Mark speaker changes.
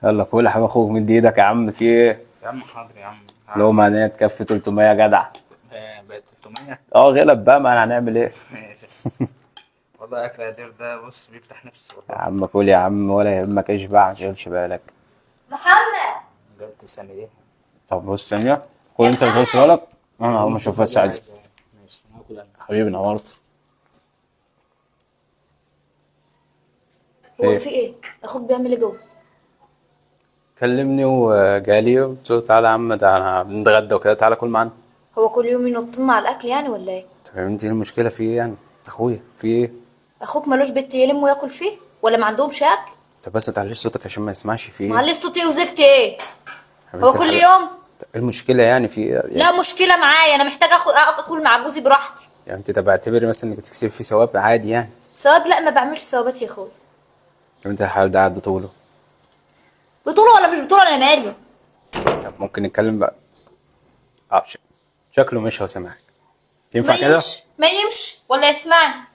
Speaker 1: يلا كل حاجه اخوك، مدي ايدك يا عم، في ايه؟
Speaker 2: يا عم حاضر يا عم.
Speaker 1: لو ما عندنا تكفي 300 يا جدع.
Speaker 2: بقت 300.
Speaker 1: اه غلب بقى، ما هنعمل ايه؟
Speaker 2: ماشي. والله اكل قدير ده بص بيفتح نفسي
Speaker 1: يا
Speaker 2: والله.
Speaker 1: عم كل يا عم، ولا يهمك، اشبع ما تشغلش بالك.
Speaker 3: محمد.
Speaker 2: بجد تسلم ايه.
Speaker 1: طب بص ثانيه، كل
Speaker 3: يا
Speaker 1: انت اللي تاخد
Speaker 3: محمد.
Speaker 1: بالك، انا هقوم اشوف بس
Speaker 2: والله
Speaker 1: عايز.
Speaker 2: عايز إيه. ماشي هاكل انا.
Speaker 1: حبيبي نورت.
Speaker 3: هو
Speaker 1: ايه؟
Speaker 3: في ايه؟ اخوك بيعمل ايه جوه؟
Speaker 1: كلمني وجالي قلت له تعالى يا عم، ده انا بنتغدى وكده، تعالى كل معانا.
Speaker 3: هو كل يوم ينطلنا على الاكل يعني ولا ايه؟
Speaker 1: طب يا بنتي ايه المشكله، في ايه يعني؟ اخويا في ايه؟
Speaker 3: اخوك ملوش بيت يلم وياكل فيه ولا ما عندهمش اكل؟
Speaker 1: طب بس ما تعليش صوتك عشان ما يسمعش، في ايه؟
Speaker 3: معلش صوتي وزفت ايه؟
Speaker 1: يا
Speaker 3: هو
Speaker 1: بنت
Speaker 3: كل
Speaker 1: الحلال.
Speaker 3: يوم؟
Speaker 1: طب ايه المشكله يعني، في ايه يا
Speaker 3: لا مشكله معايا، انا محتاجه اكل مع جوزي براحتي.
Speaker 1: يعني انت طب اعتبري مثلا انك تكسبي فيه ثواب عادي يعني.
Speaker 3: ثواب؟ لا ما بعملش ثوابات يا اخويا.
Speaker 1: يا بنت الحلال، ده قاعد بطوله.
Speaker 3: بطوله ولا مش بطوله انا مالي.
Speaker 1: طب ممكن نتكلم بقى. اه شكله مش هو سامعك.
Speaker 3: ما
Speaker 1: ينفع كده؟
Speaker 3: يمشي ما يمشي ولا يسمعني.